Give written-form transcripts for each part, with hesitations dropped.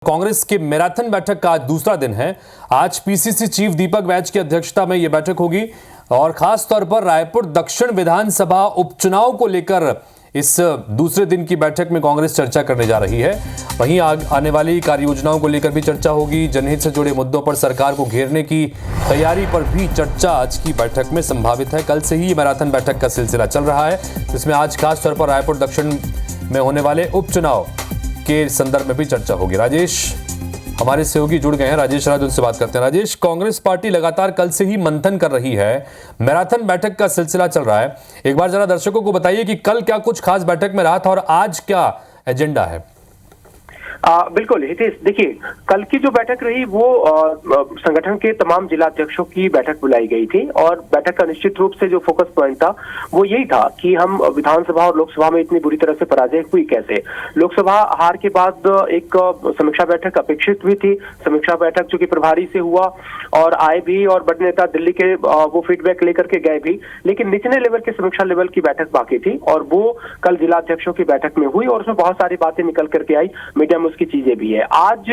कांग्रेस के मैराथन बैठक का आज दूसरा दिन है। आज पीसीसी चीफ दीपक बैज की अध्यक्षता में यह बैठक होगी और खास तौर पर रायपुर दक्षिण विधानसभा उपचुनाव को लेकर इस दूसरे दिन की बैठक में कांग्रेस चर्चा करने जा रही है। वहीं आने वाली कार्य योजनाओं को लेकर भी चर्चा होगी। जनहित से जुड़े मुद्दों पर सरकार को घेरने की तैयारी पर भी चर्चा आज की बैठक में संभावित है। कल से ही मैराथन बैठक का सिलसिला चल रहा है, जिसमें आज खास तौर पर रायपुर दक्षिण में होने वाले उपचुनाव के संदर्भ में भी चर्चा होगी। राजेश हमारे सहयोगी जुड़ गए हैं, राजेश राज उनसे बात करते हैं। राजेश, कांग्रेस पार्टी लगातार कल से ही मंथन कर रही है, मैराथन बैठक का सिलसिला चल रहा है। एक बार जरा दर्शकों को बताइए कि कल क्या कुछ खास बैठक में रहा था और आज क्या एजेंडा है। बिल्कुल हितेश, देखिए कल की जो बैठक रही वो संगठन के तमाम जिला अध्यक्षों की बैठक बुलाई गई थी और बैठक का निश्चित रूप से जो फोकस पॉइंट था वो यही था कि हम विधानसभा और लोकसभा में इतनी बुरी तरह से पराजय हुई कैसे। लोकसभा हार के बाद एक समीक्षा बैठक अपेक्षित हुई थी। समीक्षा बैठक जो कि प्रभारी से हुआ और आए भी और बड़े नेता दिल्ली के वो फीडबैक लेकर के गए भी, लेकिन निचले लेवल के समीक्षा लेवल की बैठक बाकी थी और वो कल जिला अध्यक्षों की बैठक में हुई और उसमें बहुत सारी बातें निकल करके आई। मीडिया में उसकी चीजें भी है। आज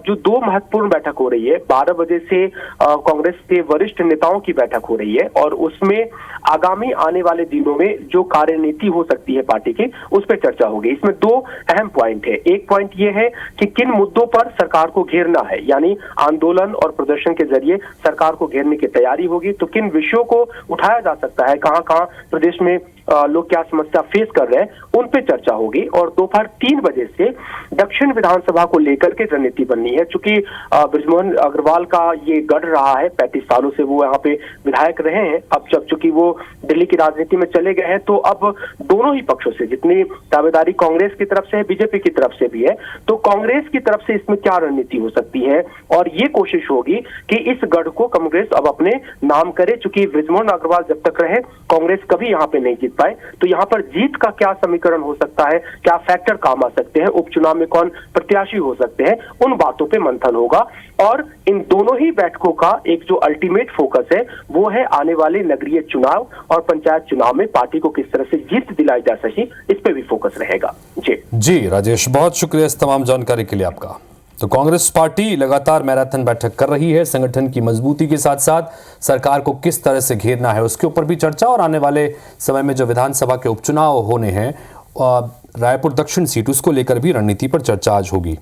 जो दो महत्वपूर्ण बैठक हो रही है, 12 बजे से कांग्रेस के वरिष्ठ नेताओं की बैठक हो रही है और उसमें आगामी आने वाले दिनों में जो कार्यनीति हो सकती है पार्टी की, उस पर चर्चा होगी। इसमें दो अहम पॉइंट है। एक पॉइंट ये है कि किन मुद्दों पर सरकार को घेरना है, यानी आंदोलन और प्रदर्शन के जरिए सरकार को घेरने की तैयारी होगी। तो किन विषयों को उठाया जा सकता है, कहां कहां प्रदेश में लोग क्या समस्या फेस कर रहे हैं, उन पे चर्चा होगी। और दोपहर 3 बजे से दक्षिण विधानसभा को लेकर के रणनीति बननी है। चूंकि बृजमोहन अग्रवाल का ये गढ़ रहा है, 35 सालों से वो यहाँ पे विधायक रहे हैं। अब जब चूंकि वो दिल्ली की राजनीति में चले गए हैं तो अब दोनों ही पक्षों से जितनी दावेदारी कांग्रेस की तरफ से है, बीजेपी की तरफ से भी है, तो कांग्रेस की तरफ से इसमें क्या रणनीति हो सकती है और ये कोशिश होगी कि इस गढ़ को कांग्रेस अब अपने नाम करे। चूंकि बृजमोहन अग्रवाल जब तक रहे, कांग्रेस कभी यहाँ पे नहीं जीत पाए, तो यहाँ पर जीत का क्या समीकरण हो सकता है, क्या फैक्टर काम आ सकते हैं, उपचुनाव में कौन प्रत्याशी हो सकते हैं, उन बातों पे मंथन होगा। और इन दोनों ही बैठकों का एक जो अल्टीमेट फोकस है वो है आने वाले नगरीय चुनाव और पंचायत चुनाव में पार्टी को किस तरह से जीत दिलाई जा सके, इस पे भी फोकस रहेगा। जी राजेश, बहुत शुक्रिया इस तमाम जानकारी के लिए आपका। तो कांग्रेस पार्टी लगातार मैराथन बैठक कर रही है। संगठन की मजबूती के साथ साथ सरकार को किस तरह से घेरना है उसके ऊपर भी चर्चा, और आने वाले समय में जो विधानसभा के उपचुनाव होने हैं रायपुर दक्षिण सीट, उसको लेकर भी रणनीति पर चर्चा आज होगी।